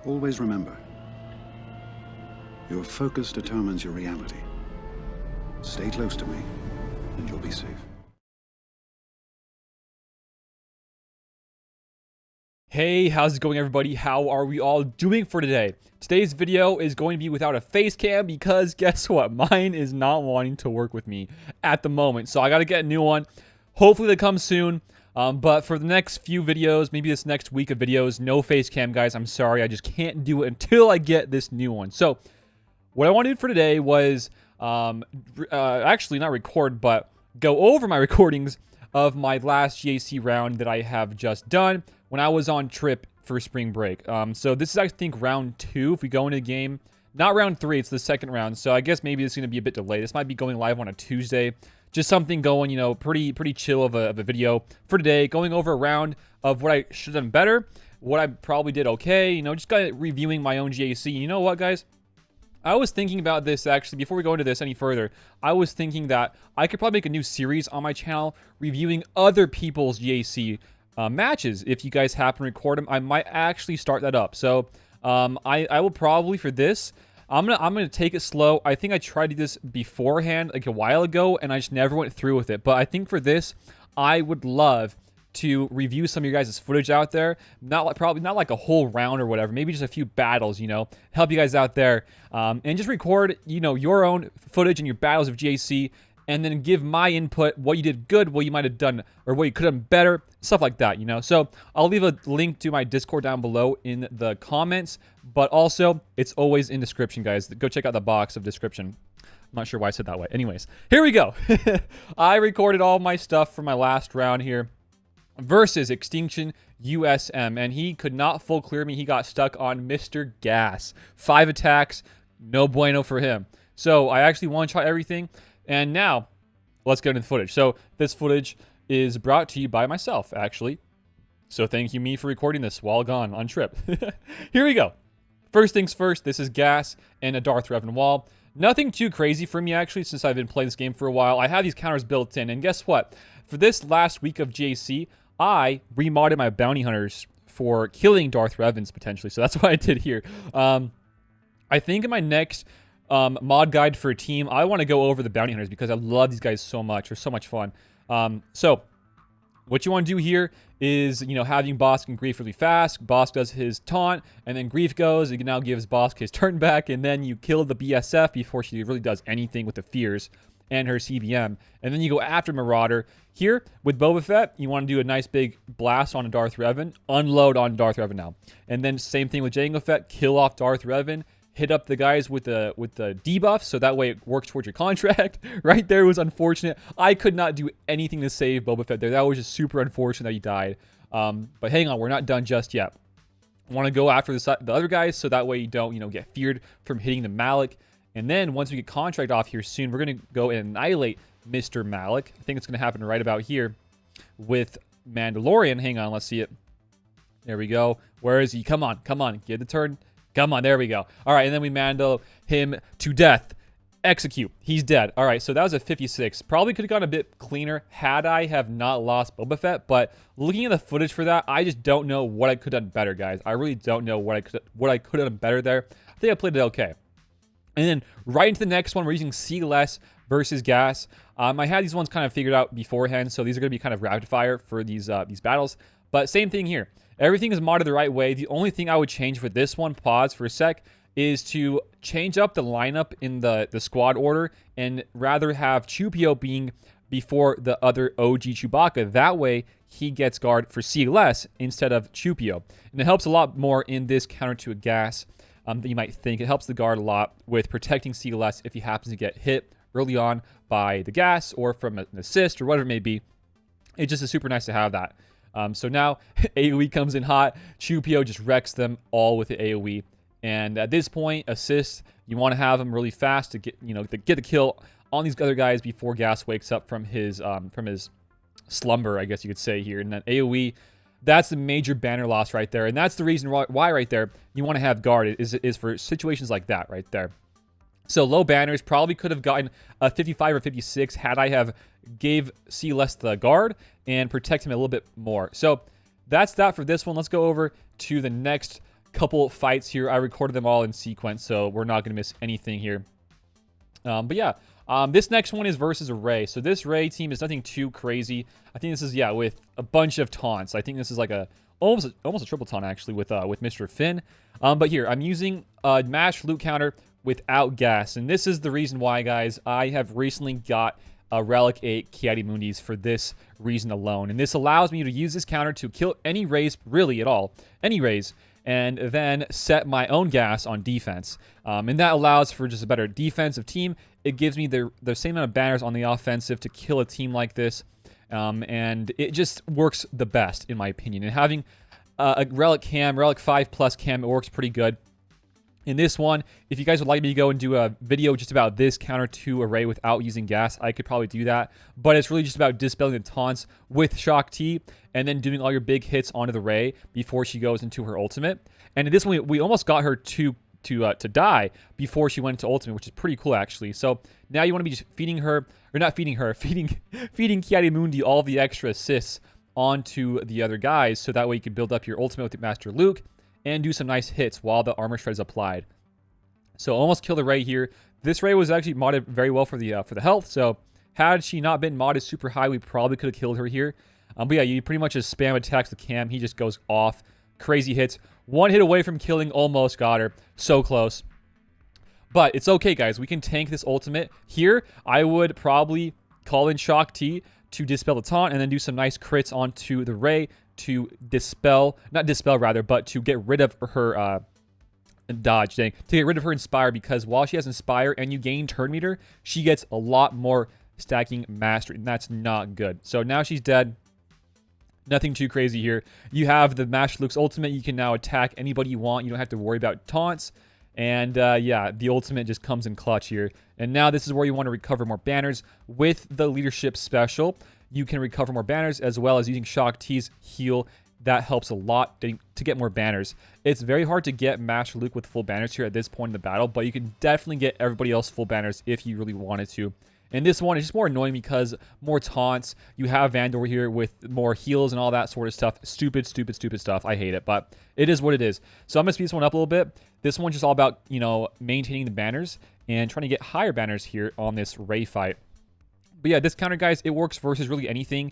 Always remember, your focus determines your reality. Stay close to me, and you'll be safe. Hey, how's it going, everybody? How are we all doing for today? Today's video is going to be without a face cam because guess what? Mine is not wanting to work with me at the moment. So I got to get a new one. Hopefully they come soon. But for the next few videos, maybe this next week of videos, no face cam, guys. I'm sorry. I just can't do it until I get this new one. So what I want to do for today was actually not record, but go over my recordings of my last GAC round that I have just done when I was on trip for spring break. So this is, I think, round 2 if we go into the game. Not round 3, it's the second round. So I guess maybe it's going to be a bit delayed. This might be going live on a Tuesday. Just something going, you know, pretty chill of a video for today. Going over a round of what I should have done better, what I probably did okay. You know, just kind of reviewing my own GAC. You know what, guys? I was thinking about this, actually, before we go into this any further. I was thinking that I could probably make a new series on my channel reviewing other people's GAC matches. If you guys happen to record them, I might actually start that up. So I will probably, for this, I'm gonna take it slow. I think I tried to do this beforehand, like a while ago, and I just never went through with it. But I think for this, I would love to review some of your guys' footage out there. Probably not like a whole round or whatever. Maybe just a few battles, you know, help you guys out there, and just record, you know, your own footage and your battles of GAC, and then give my input, what you did good, what you might have done, or what you could have done better, stuff like that, you know. So I'll leave a link to my Discord down below in the comments, but also it's always in description, guys. Go check out the box of description. I'm not sure why I said that way. Anyways, here we go. I recorded all my stuff for my last round here versus Extinction USM, and he could not full clear me. He got stuck on Mr. Gas. 5 attacks, no bueno for him. So I actually want to try everything. And now, let's get into the footage. So, this footage is brought to you by myself, actually. So, thank you, me, for recording this while gone on trip. Here we go. First things first, this is Gas and a Darth Revan wall. Nothing too crazy for me, actually, since I've been playing this game for a while. I have these counters built in, and guess what? For this last week of GAC, I remodded my bounty hunters for killing Darth Revans, potentially. So, that's what I did here. I think in my next mod guide for a team, I want to go over the bounty hunters because I love these guys so much. They're so much fun. So what you want to do here is, you know, having Bosk and Grief really fast. Bosk does his taunt, and then Grief goes. It now gives Bosk his turn back, and then you kill the BSF before she really does anything with the Fears and her CBM. And then you go after Marauder. Here, with Boba Fett, you want to do a nice big blast on a Darth Revan. Unload on Darth Revan now. And then same thing with Jango Fett. Kill off Darth Revan. Hit up the guys with the debuff, so that way it works towards your contract. Right there was unfortunate. I could not do anything to save Boba Fett there. That was just super unfortunate that he died. But hang on, we're not done just yet. I want to go after the other guys, so that way you don't, you know, get feared from hitting the Malik. And then once we get contract off here soon, we're going to go and annihilate Mr. Malik. I think it's going to happen right about here with Mandalorian. Hang on, let's see it. There we go. Where is he? Come on, get the turn. Come on, there we go. All right, and then we Mando him to death. Execute. He's dead. All right, so that was a 56. Probably could have gone a bit cleaner had I have not lost Boba Fett, but looking at the footage for that, I just don't know what I could have done better, guys. I really don't know what I could have done better there. I think I played it okay. And then right into the next one, we're using CLS versus Gas. I had these ones kind of figured out beforehand, so these are going to be kind of rapid fire for these battles. But same thing here. Everything is modded the right way. The only thing I would change for this one, pause for a sec, is to change up the lineup in the squad order and rather have Chewpio being before the other OG Chewbacca. That way, he gets guard for CLS instead of Chewpio. And it helps a lot more in this counter to a Gas than you might think. It helps the guard a lot with protecting CLS if he happens to get hit early on by the Gas or from an assist or whatever it may be. It's just super nice to have that. So now AoE comes in hot. Chewpio just wrecks them all with the AoE. And at this point, assists, you want to have them really fast to get, you know, get the kill on these other guys before Gas wakes up from his slumber, I guess you could say here. And then AoE, that's the major banner loss right there. And that's the reason why right there you want to have guard is for situations like that right there. So low banners, probably could have gotten a 55 or 56 had I have gave CLS the guard and protect him a little bit more. So that's that for this one. Let's go over to the next couple fights here. I recorded them all in sequence, so we're not going to miss anything here. But yeah, this next one is versus a Ray. So this Ray team is nothing too crazy. I think this is, yeah, with a bunch of taunts. I think this is like almost a triple taunt actually with Mr. Finn. But here, I'm using a mashed loot counter without gas. And this is the reason why, guys, I have recently got a Relic 8 Kiadimundis for this reason alone. And this allows me to use this counter to kill any Rays, really at all, any Rays, and then set my own gas on defense. And that allows for just a better defensive team. It gives me the same amount of banners on the offensive to kill a team like this. And it just works the best, in my opinion. And having a Relic cam, Relic 5+ cam, it works pretty good. In this one, if you guys would like me to go and do a video just about this counter 2 array without using gas, I could probably do that. But it's really just about dispelling the taunts with Shock T and then doing all your big hits onto the Ray before she goes into her ultimate. And in this one, we almost got her to die before she went into ultimate, which is pretty cool actually. So now you want to be just feeding her, or not feeding her, feeding Kiadimundi all the extra assists onto the other guys, so that way you can build up your ultimate with Master Luke and do some nice hits while the armor shred is applied. So almost killed the Ray here. This Ray was actually modded very well for the health. So had she not been modded super high, we probably could have killed her here. But yeah, you pretty much just spam attacks the cam. He just goes off. Crazy hits. One hit away from killing. Almost got her. So close. But it's okay, guys. We can tank this ultimate. Here, I would probably call in Shock T to dispel the taunt and then do some nice crits onto the Ray to dispel, not dispel rather, but to get rid of her dodge thing, to get rid of her Inspire, because while she has Inspire and you gain turn meter, she gets a lot more stacking mastery, and that's not good. So now she's dead. Nothing too crazy here. You have the Master Luke's ultimate. You can now attack anybody you want. You don't have to worry about taunts. And yeah, the ultimate just comes in clutch here. And now this is where you want to recover more banners. With the leadership special, you can recover more banners, as well as using Shock T's heal. That helps a lot to get more banners. It's very hard to get Master Luke with full banners here at this point in the battle, but you can definitely get everybody else full banners if you really wanted to. And this one is just more annoying because more taunts. You have Vandor here with more heals and all that sort of stuff. Stupid, stupid, stupid stuff. I hate it, but it is what it is. So I'm going to speed this one up a little bit. This one's just all about, you know, maintaining the banners and trying to get higher banners here on this Ray fight. But yeah, this counter, guys, it works versus really anything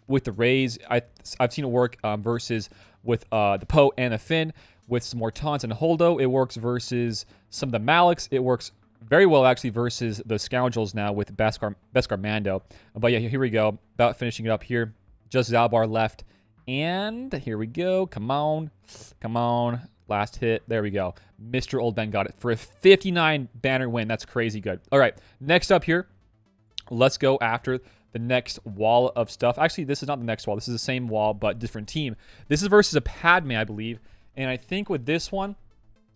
with the Rays. I've seen it work versus with the Poe and the Finn with some more taunts and Holdo. It works versus some of the Maliks. It works very well, actually, versus the Scoundrels now with Beskar Mando. But yeah, here we go. About finishing it up here. Just Zalbar left. And here we go. Come on. Come on. Last hit. There we go. Mr. Old Ben got it for a 59 banner win. That's crazy good. All right. Next up here, let's go after the next wall of stuff. Actually, this is not the next wall. This is the same wall, but different team. This is versus a Padme, I believe. And I think with this one,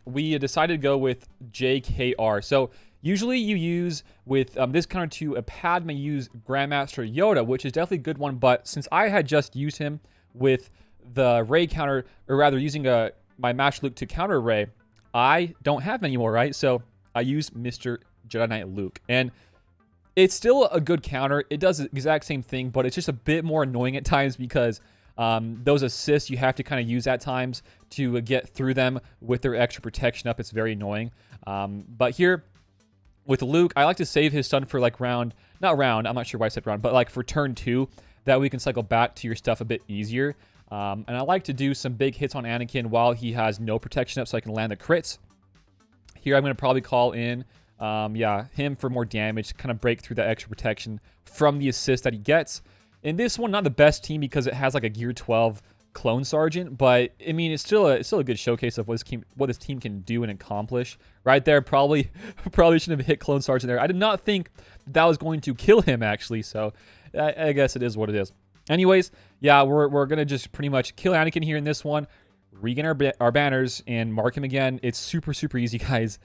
we decided to go with JKR. So usually you use with this counter to a Padme, use Grandmaster Yoda, which is definitely a good one. But since I had just used him with the Ray counter, or rather using my Master Luke to counter Ray, I don't have any more, right? So I use Mr. Jedi Knight Luke. And it's still a good counter. It does the exact same thing, but it's just a bit more annoying at times because those assists you have to kind of use at times to get through them with their extra protection up. It's very annoying. But here with Luke, I like to save his stun for like I'm not sure why I said round, but like for turn 2, that we can cycle back to your stuff a bit easier. And I like to do some big hits on Anakin while he has no protection up so I can land the crits. Here I'm going to probably call in him for more damage, kind of break through that extra protection from the assist that he gets. In this one, not the best team because it has like a Gear 12 Clone Sergeant, but I mean it's still a good showcase of what this team can do and accomplish. Right there, probably shouldn't have hit Clone Sergeant there. I did not think that was going to kill him actually, so I guess it is what it is. Anyways, yeah, we're gonna just pretty much kill Anakin here in this one, regain our banners, and mark him again. It's super easy, guys.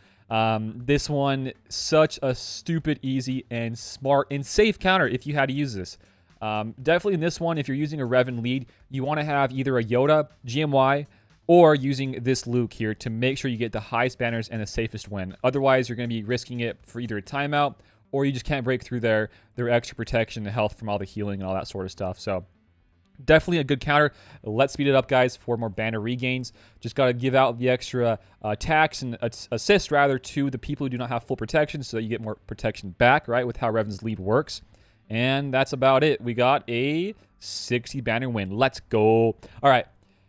This one, such a stupid easy and smart and safe counter if you had to use this. Definitely in this one, if you're using a Revan lead, you want to have either a Yoda, GMY, or using this Luke here to make sure you get the highest banners and the safest win. Otherwise, you're going to be risking it for either a timeout or you just can't break through their extra protection and health from all the healing and all that sort of stuff. So Definitely a good counter. Let's speed it up, guys, for more banner regains. Just got to give out the extra attacks and assist, rather, to the people who do not have full protection so that you get more protection back, right, with how Revan's lead works. And that's about it. We got a 60 banner win. Let's go. All right.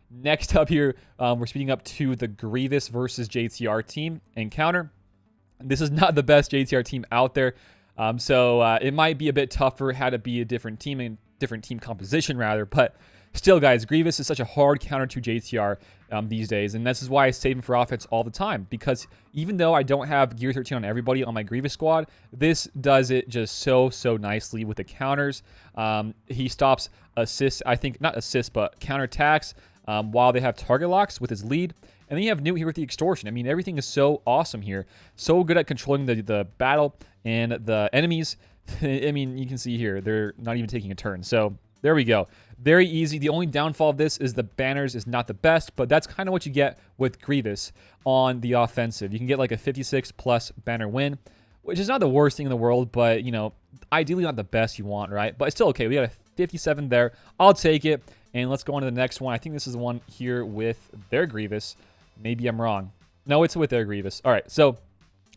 Next up here, we're speeding up to the Grievous versus JTR team encounter. This is not the best JTR team out there. So it might be a bit tougher had it be a different team and different team composition rather, but still, guys, Grievous is such a hard counter to JTR these days, and this is why I save him for offense all the time, because even though I don't have Gear 13 on everybody on my Grievous squad, this does it just so nicely with the counters. He stops assists, I think, not assists, but counterattacks while they have target locks with his lead. And then you have Newt here with the extortion. I mean, everything is so awesome here. So good at controlling the battle and the enemies. I mean, you can see here, they're not even taking a turn. So there we go. Very easy. The only downfall of this is the banners is not the best, but that's kind of what you get with Grievous on the offensive. You can get like a 56 plus banner win, which is not the worst thing in the world, but, you know, ideally not the best you want, right? But it's still okay. We got a 57 there. I'll take it. And let's go on to the next one. I think this is the one here with their Grievous. Maybe I'm wrong. No, it's with their Grievous. All right, so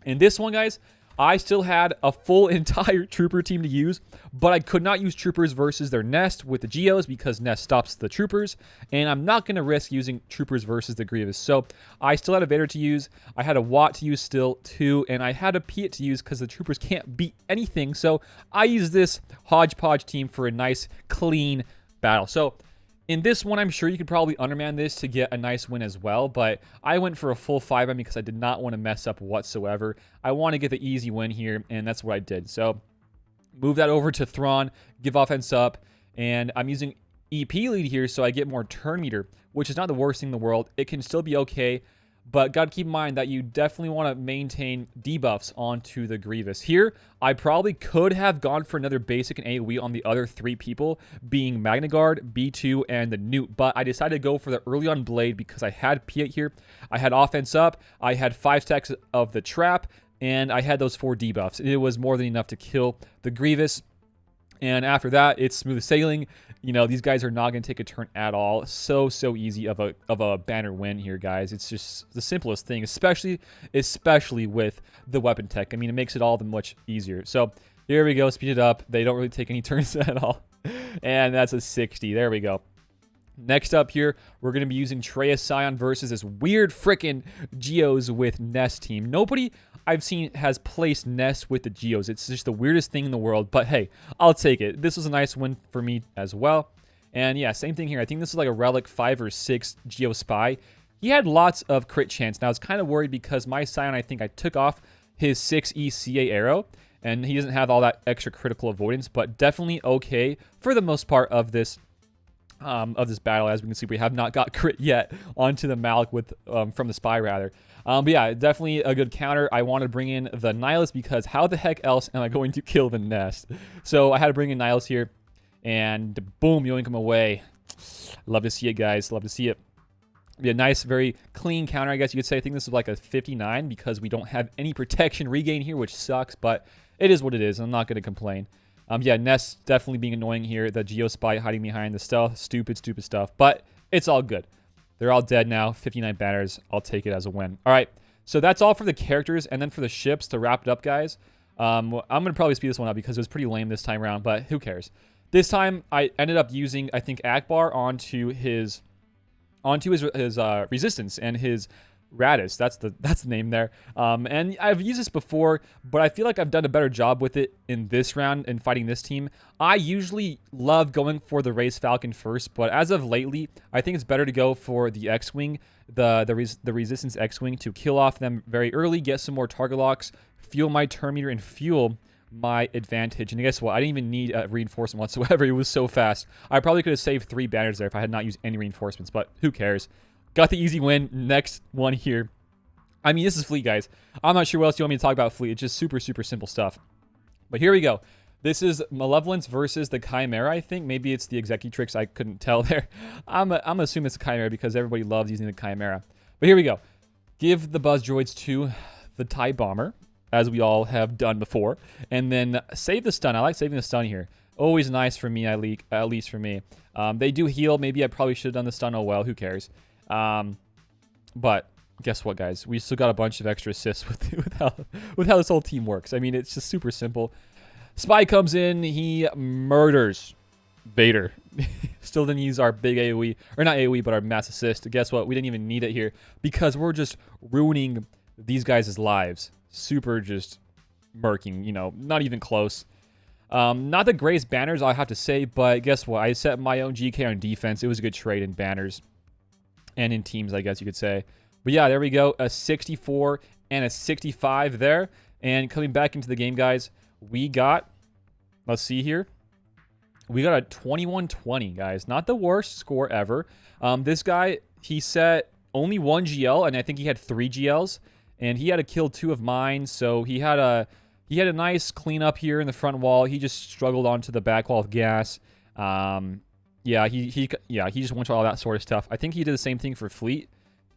in this one, guys, I still had a full entire trooper team to use, but I could not use troopers versus their nest with the Geos because nest stops the troopers, and I'm not going to risk using troopers versus the Grievous. So I still had a Vader to use, I had a Watt to use still too, and I had a Piet to use because the troopers can't beat anything. So I used this hodgepodge team for a nice, clean battle. So in this one, I'm sure you could probably underman this to get a nice win as well, but I went for a full 5M because I did not want to mess up whatsoever. I want to get the easy win here, and that's what I did. So move that over to Thrawn, give offense up, and I'm using EP lead here so I get more turn meter, which is not the worst thing in the world. It can still be okay, but got to keep in mind that you definitely want to maintain debuffs onto the Grievous. Here, I probably could have gone for another basic and AoE on the other three people, being Magna Guard, B2, and the Newt, but I decided to go for the early on Blade because I had Piet here. I had offense up, I had 5 stacks of the Trap, and I had those 4 debuffs. It was more than enough to kill the Grievous. And after that, it's smooth sailing. You know, these guys are not going to take a turn at all. So easy of a banner win here, guys. It's just the simplest thing, especially with the weapon tech. I mean, it makes it all the much easier. So here we go. Speed it up. They don't really take any turns at all. And that's a 60. There we go. Next up here, we're going to be using Traya Scion versus this weird frickin' Geos with Nest team. Nobody I've seen has placed Nest with the Geos. It's just the weirdest thing in the world, but hey, I'll take it. This was a nice win for me as well. And yeah, same thing here. I think this is like a Relic 5 or 6 Geo Spy. He had lots of crit chance. Now, I was kind of worried because my Scion, I think I took off his 6E CA arrow, and he doesn't have all that extra critical avoidance, but definitely okay for the most part of this battle. As we can see, we have not got crit yet onto the Malik with from the Spy rather. But yeah, definitely a good counter. I wanted to bring in the Nihilus because how the heck else am I going to kill the Nest? So I had to bring in Nihilus here, and boom, yoink him away. Love to see it, guys. Love to see it. Be a nice, very clean counter, I guess you could say. I think this is like a 59 because we don't have any protection regain here, which sucks, but it is what it is. I'm not going to complain. Yeah, Nest definitely being annoying here. The Geo Spy hiding behind the stealth. Stupid stuff. But it's all good. They're all dead now. 59 banners. I'll take it as a win. All right. So that's all for the characters. And then for the ships, to wrap it up, guys, I'm going to probably speed this one up because it was pretty lame this time around. But who cares? This time, I ended up using, I think, Akbar onto his resistance and his Radis. That's the name there. And I've used this before, but I feel like I've done a better job with it in this round in fighting this team. I usually love going for the Race Falcon first, but as of lately, I think it's better to go for the X-Wing, the Resistance X-Wing, to kill off them very early, get some more target locks, fuel my turn meter, and fuel my advantage. And guess what? I didn't even need a reinforcement whatsoever. It was so fast. I probably could have saved 3 banners there if I had not used any reinforcements, but who cares? Got the easy win. Next one here. I mean, this is Fleet, guys. I'm not sure what else you want me to talk about Fleet. It's just super simple stuff. But here we go. This is Malevolence versus the Chimera, I think. Maybe it's the Executrix. I couldn't tell there. I'm assuming it's the Chimera because everybody loves using the Chimera. But here we go. Give the Buzz Droids to the TIE Bomber, as we all have done before. And then save the stun. I like saving the stun here. Always nice for me, at least for me. They do heal. Maybe I probably should have done the stun. Oh well, who cares? But guess what, guys? We still got a bunch of extra assists with how this whole team works. I mean, it's just super simple. Spy comes in. He murders Vader. Still didn't use our big AoE, or not AoE, but our mass assist. Guess what? We didn't even need it here because we're just ruining these guys' lives. Super just murking, you know, not even close. Not the greatest banners, I have to say, but guess what? I set my own GK on defense. It was a good trade in banners and in teams, I guess you could say. But yeah, there we go. A 64 and a 65 there. And coming back into the game, guys, we got, let's see here. We got a 21-20, guys. Not the worst score ever. This guy, he set only 1 GL, and I think he had 3 GLs. And he had to kill 2 of mine, so he had a nice cleanup here in the front wall. He just struggled onto the back wall with gas. Yeah, he just went to all that sort of stuff. I think he did the same thing for Fleet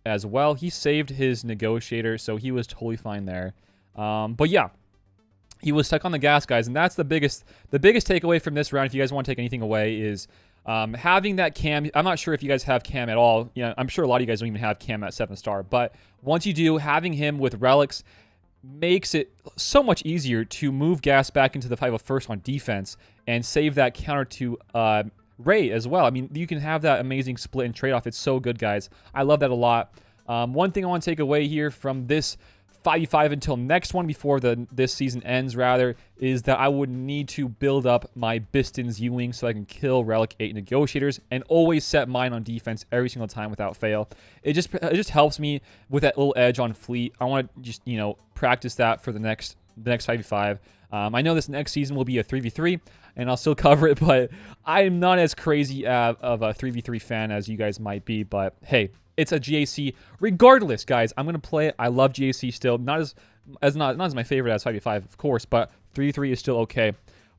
as well. He saved his negotiator, so he was totally fine there. But yeah, he was stuck on the gas, guys, and that's the biggest takeaway from this round. If you guys want to take anything away, is having that cam. I'm not sure if you guys have cam at all. Yeah, I'm sure a lot of you guys don't even have cam at 7-star. But once you do, having him with relics makes it so much easier to move gas back into the 501st on defense and save that counter to Ray as well. I mean, you can have that amazing split and trade-off. It's so good, guys. I love that a lot. One thing I want to take away here from this 5v5 until next one, before this season ends, rather, is that I would need to build up my Biston's Ewing so I can kill Relic 8 negotiators and always set mine on defense every single time without fail. It just helps me with that little edge on Fleet. I want to just, you know, practice that for the next 5v5. I know this next season will be a 3v3, and I'll still cover it, but I'm not as crazy of a 3v3 fan as you guys might be. But hey, it's a GAC. Regardless, guys, I'm going to play it. I love GAC still. Not as my favorite as 5v5, of course, but 3v3 is still okay.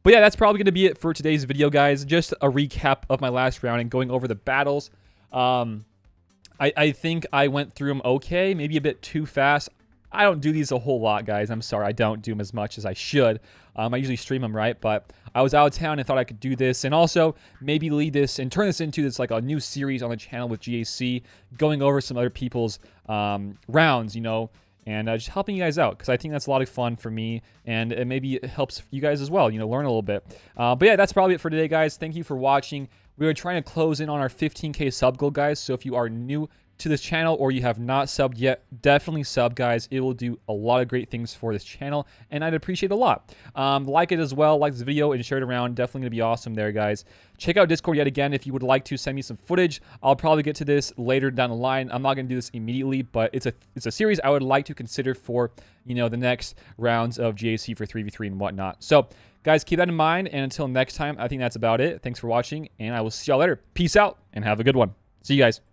But yeah, that's probably going to be it for today's video, guys. Just a recap of my last round and going over the battles. I think I went through them okay, maybe a bit too fast. I don't do these a whole lot, guys. I'm sorry. I don't do them as much as I should. I usually stream them, right? But I was out of town and thought I could do this. And also maybe lead this and turn this into this like a new series on the channel with GAC, going over some other people's rounds, you know, and just helping you guys out. Because I think that's a lot of fun for me. And it maybe it helps you guys as well, you know, learn a little bit. But yeah, that's probably it for today, guys. Thank you for watching. We are trying to close in on our 15K sub goal, guys. So if you are new to this channel or you have not subbed yet, definitely sub, guys. It will do a lot of great things for this channel, and I'd appreciate it a lot. Like it as well, like this video and share it around. Definitely gonna be awesome there, guys. Check out Discord yet again if you would like to send me some footage. I'll probably get to this later down the line. I'm not gonna do this immediately, but it's a series I would like to consider for, you know, the next rounds of GAC for 3v3 and whatnot. So guys, keep that in mind, and until next time, I think that's about it. Thanks for watching, and I will see y'all later. Peace out and have a good one. See you guys.